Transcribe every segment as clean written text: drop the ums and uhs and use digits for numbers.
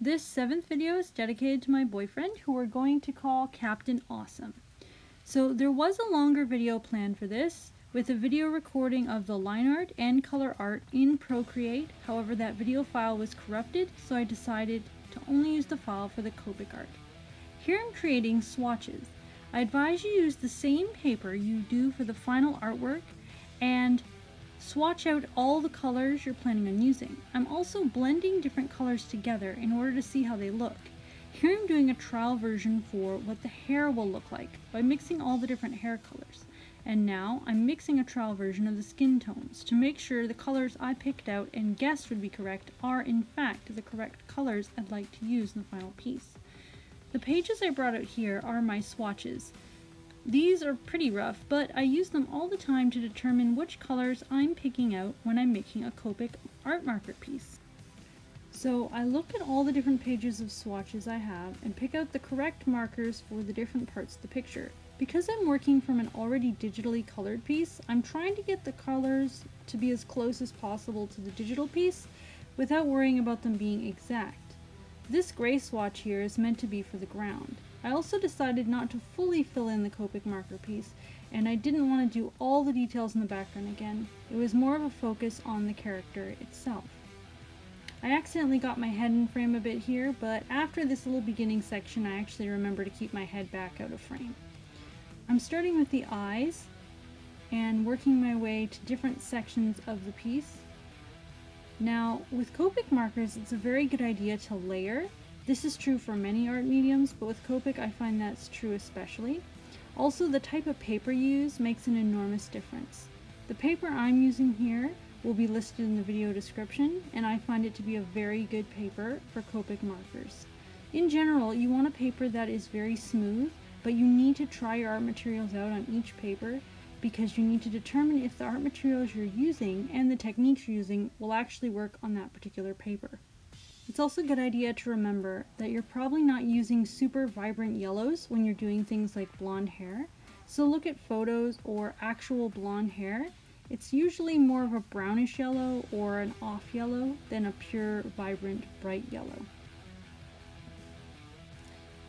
This 7th video is dedicated to my boyfriend, who we're going to call Captain Awesome. So there was a longer video planned for this, with a video recording of the line art and color art in Procreate. However, that video file was corrupted, so I decided to only use the file for the Copic art. Here I'm creating swatches. I advise you use the same paper you do for the final artwork and swatch out all the colors you're planning on using. I'm also blending different colors together in order to see how they look. Here I'm doing a trial version for what the hair will look like by mixing all the different hair colors. And now I'm mixing a trial version of the skin tones to make sure the colors I picked out and guessed would be correct are in fact the correct colors I'd like to use in the final piece. The pages I brought out here are my swatches. These are pretty rough, but I use them all the time to determine which colors I'm picking out when I'm making a Copic art marker piece. So I look at all the different pages of swatches I have and pick out the correct markers for the different parts of the picture. Because I'm working from an already digitally colored piece, I'm trying to get the colors to be as close as possible to the digital piece without worrying about them being exact. This gray swatch here is meant to be for the ground. I also decided not to fully fill in the Copic marker piece, and I didn't want to do all the details in the background again. It was more of a focus on the character itself. I accidentally got my head in frame a bit here, but after this little beginning section I actually remember to keep my head back out of frame. I'm starting with the eyes and working my way to different sections of the piece. Now, with Copic markers, it's a very good idea to layer. This is true for many art mediums, but with Copic I find that's true especially. Also, the type of paper you use makes an enormous difference. The paper I'm using here will be listed in the video description, and I find it to be a very good paper for Copic markers. In general, you want a paper that is very smooth, but you need to try your art materials out on each paper because you need to determine if the art materials you're using and the techniques you're using will actually work on that particular paper. It's also a good idea to remember that you're probably not using super vibrant yellows when you're doing things like blonde hair, so look at photos or actual blonde hair. It's usually more of a brownish yellow or an off yellow than a pure, vibrant, bright yellow.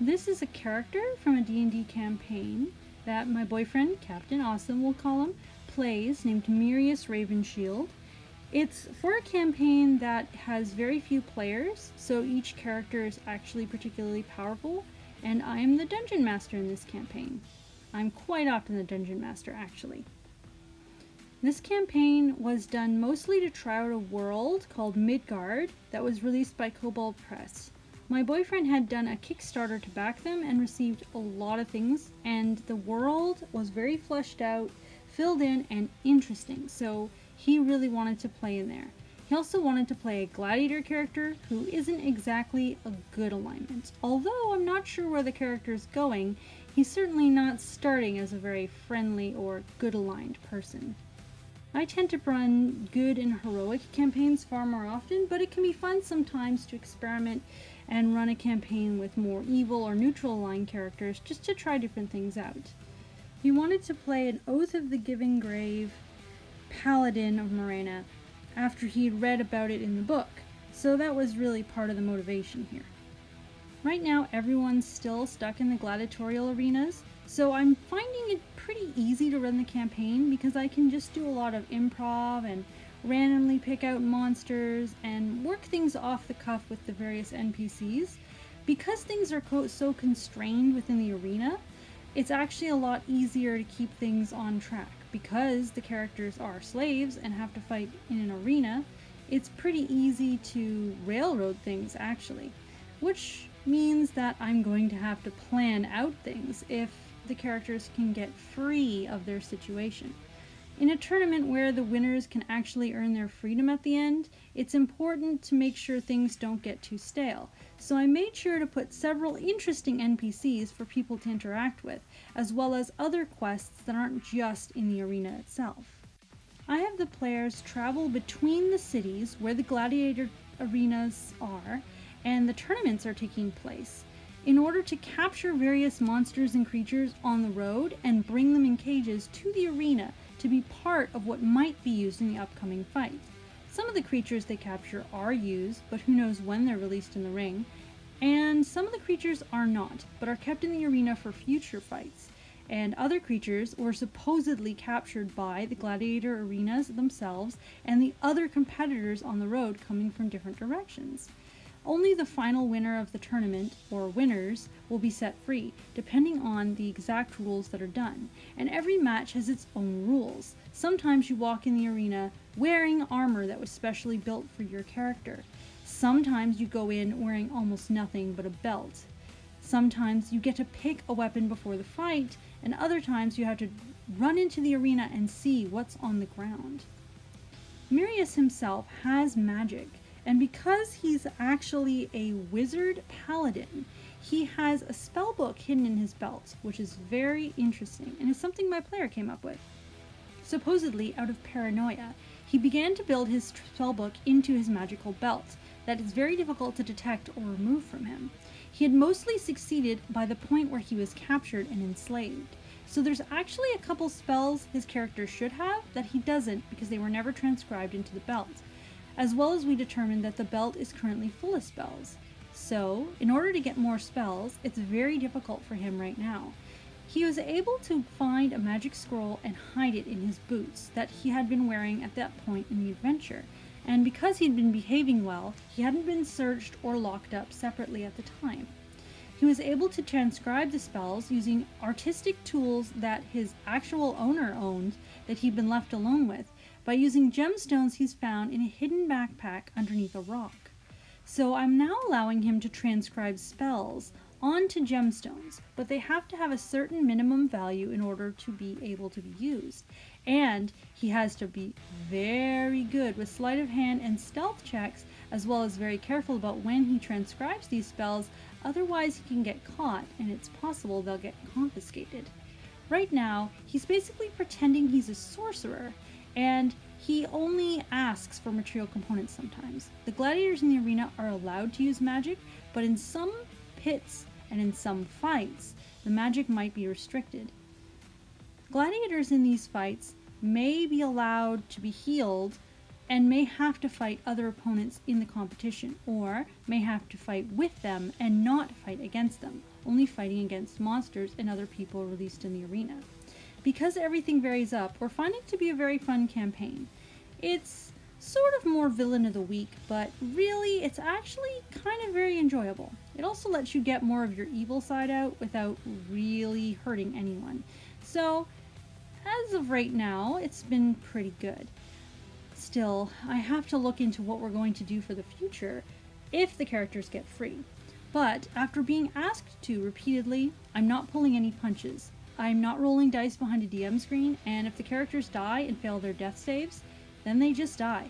This is a character from a D&D campaign that my boyfriend, Captain Awesome we'll call him, plays, named Myrius Ravenshield. It's for a campaign that has very few players, so each character is actually particularly powerful, and I'm the Dungeon Master in this campaign. I'm quite often the Dungeon Master, actually. This campaign was done mostly to try out a world called Midguard that was released by Kobold Press. My boyfriend had done a Kickstarter to back them and received a lot of things, and the world was very fleshed out, filled in, and interesting, so he really wanted to play in there. He also wanted to play a Gladiator character who isn't exactly a good alignment. Although I'm not sure where the character is going, he's certainly not starting as a very friendly or good aligned person. I tend to run good and heroic campaigns far more often, but it can be fun sometimes to experiment and run a campaign with more evil or neutral aligned characters just to try different things out. He wanted to play an Oath of the Giving Grave Paladin of Morena after he'd read about it in the book, so that was really part of the motivation here. Right now everyone's still stuck in the gladiatorial arenas, so I'm finding it pretty easy to run the campaign because I can just do a lot of improv and randomly pick out monsters and work things off the cuff with the various NPCs. Because things are so constrained within the arena, it's actually a lot easier to keep things on track. Because the characters are slaves and have to fight in an arena, it's pretty easy to railroad things actually, which means that I'm going to have to plan out things if the characters can get free of their situation. In a tournament where the winners can actually earn their freedom at the end, it's important to make sure things don't get too stale. So I made sure to put several interesting NPCs for people to interact with, as well as other quests that aren't just in the arena itself. I have the players travel between the cities where the gladiator arenas are and the tournaments are taking place, in order to capture various monsters and creatures on the road and bring them in cages to the arena to be part of what might be used in the upcoming fight. Some of the creatures they capture are used, but who knows when they're released in the ring, And some of the creatures are not, but are kept in the arena for future fights. And other creatures were supposedly captured by the gladiator arenas themselves and the other competitors on the road coming from different directions. Only the final winner of the tournament, or winners, will be set free, depending on the exact rules that are done. And every match has its own rules. Sometimes you walk in the arena wearing armor that was specially built for your character. Sometimes you go in wearing almost nothing but a belt. Sometimes you get to pick a weapon before the fight, and other times you have to run into the arena and see what's on the ground. Myrius himself has magic, and because he's actually a wizard paladin, he has a spellbook hidden in his belt, which is very interesting and is something my player came up with. Supposedly, out of paranoia, he began to build his spellbook into his magical belt that is very difficult to detect or remove from him. He had mostly succeeded by the point where he was captured and enslaved. So there's actually a couple spells his character should have that he doesn't because they were never transcribed into the belt. As well as we determined that the belt is currently full of spells. So, in order to get more spells, it's very difficult for him right now. He was able to find a magic scroll and hide it in his boots that he had been wearing at that point in the adventure. And because he'd been behaving well, he hadn't been searched or locked up separately at the time. He was able to transcribe the spells using artistic tools that his actual owner owned that he'd been left alone with, by using gemstones he's found in a hidden backpack underneath a rock. So I'm now allowing him to transcribe spells onto gemstones, but they have to have a certain minimum value in order to be able to be used. And he has to be very good with sleight of hand and stealth checks, as well as very careful about when he transcribes these spells, otherwise he can get caught and it's possible they'll get confiscated. Right now, he's basically pretending he's a sorcerer, and he only asks for material components sometimes. The gladiators in the arena are allowed to use magic, but in some pits and in some fights, the magic might be restricted. Gladiators in these fights may be allowed to be healed and may have to fight other opponents in the competition, or may have to fight with them and not fight against them, only fighting against monsters and other people released in the arena. Because everything varies up, we're finding it to be a very fun campaign. It's sort of more villain of the week, but really it's actually kind of very enjoyable. It also lets you get more of your evil side out without really hurting anyone. So, as of right now, it's been pretty good. Still, I have to look into what we're going to do for the future if the characters get free. But after being asked to repeatedly, I'm not pulling any punches. I'm not rolling dice behind a DM screen, and if the characters die and fail their death saves, then they just die.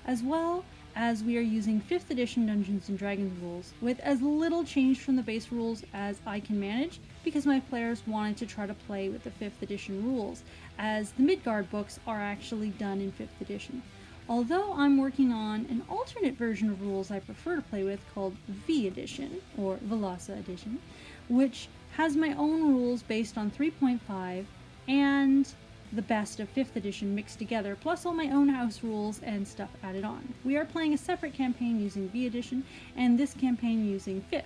As well as we are using 5th edition Dungeons & Dragons rules, with as little change from the base rules as I can manage, because my players wanted to try to play with the 5th edition rules, as the Midguard books are actually done in 5th edition. Although I'm working on an alternate version of rules I prefer to play with called V edition, or Velasa edition, which has my own rules based on 3.5 and the best of 5th edition mixed together, plus all my own house rules and stuff added on. We are playing a separate campaign using V edition, and this campaign using 5th,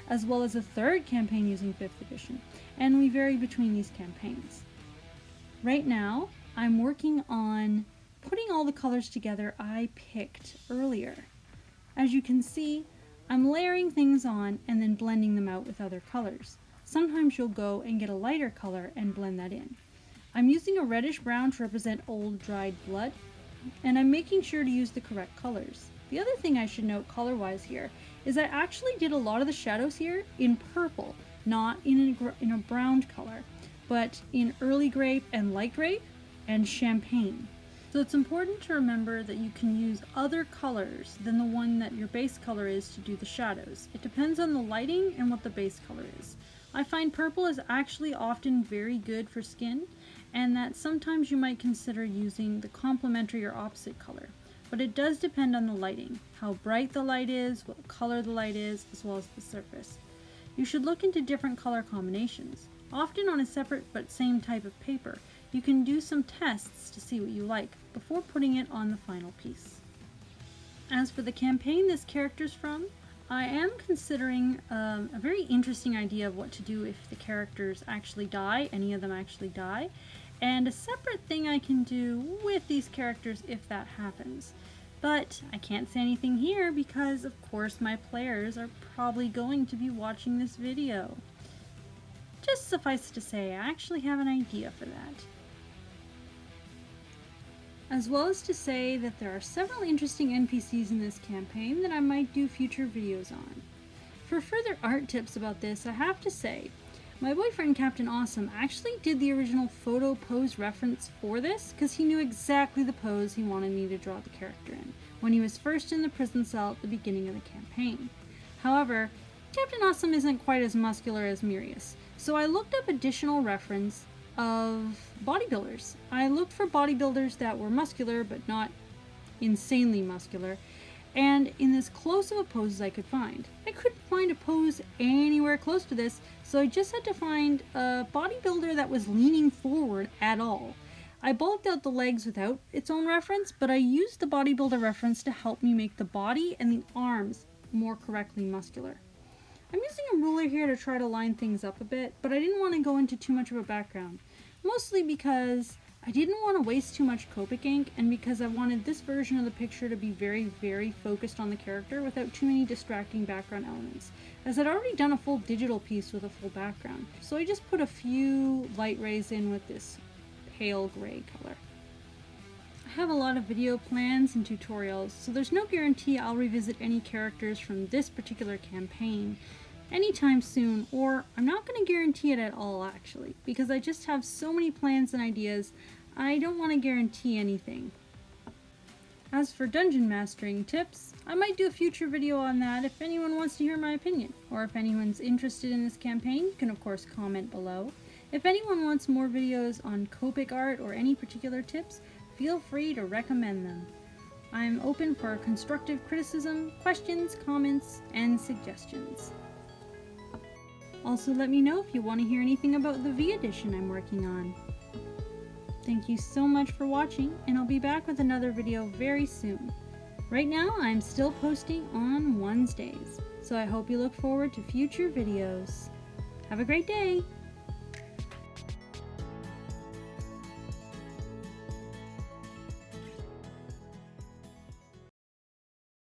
as well as a third campaign using 5th edition, and we vary between these campaigns. Right now, I'm working on putting all the colors together I picked earlier. As you can see, I'm layering things on and then blending them out with other colors. Sometimes you'll go and get a lighter color and blend that in. I'm using a reddish brown to represent old dried blood, and I'm making sure to use the correct colors. The other thing I should note color-wise here is I actually did a lot of the shadows here in purple, not in a brown color, but in early grape and light grape and champagne. So it's important to remember that you can use other colors than the one that your base color is to do the shadows. It depends on the lighting and what the base color is. I find purple is actually often very good for skin, and that sometimes you might consider using the complementary or opposite color. But it does depend on the lighting, how bright the light is, what color the light is, as well as the surface. You should look into different color combinations. Often on a separate but same type of paper, you can do some tests to see what you like before putting it on the final piece. As for the campaign this character's from, I am considering a very interesting idea of what to do if the characters actually die, any of them actually die, and a separate thing I can do with these characters if that happens. But I can't say anything here because, of course, my players are probably going to be watching this video. Just suffice to say, I actually have an idea for that. As well as to say that there are several interesting NPCs in this campaign that I might do future videos on. For further art tips about this, I have to say, my boyfriend Captain Awesome actually did the original photo pose reference for this because he knew exactly the pose he wanted me to draw the character in when he was first in the prison cell at the beginning of the campaign. However, Captain Awesome isn't quite as muscular as Myrius, so I looked up additional reference of bodybuilders. I looked for bodybuilders that were muscular but not insanely muscular, and in as close of a pose as I could find. I couldn't find a pose anywhere close to this, so I just had to find a bodybuilder that was leaning forward at all. I bulked out the legs without its own reference, but I used the bodybuilder reference to help me make the body and the arms more correctly muscular. I'm using a ruler here to try to line things up a bit, but I didn't want to go into too much of a background, mostly because I didn't want to waste too much Copic ink and because I wanted this version of the picture to be very, very focused on the character without too many distracting background elements, as I'd already done a full digital piece with a full background, so I just put a few light rays in with this pale gray color. I have a lot of video plans and tutorials, so there's no guarantee I'll revisit any characters from this particular campaign anytime soon, or I'm not going to guarantee it at all actually, because I just have so many plans and ideas, I don't want to guarantee anything. As for dungeon mastering tips, I might do a future video on that if anyone wants to hear my opinion, or if anyone's interested in this campaign, you can of course comment below. If anyone wants more videos on Copic art or any particular tips, feel free to recommend them. I'm open for constructive criticism, questions, comments, and suggestions. Also let me know if you want to hear anything about the V edition I'm working on. Thank you so much for watching, and I'll be back with another video very soon. Right now I'm still posting on Wednesdays, so I hope you look forward to future videos. Have a great day!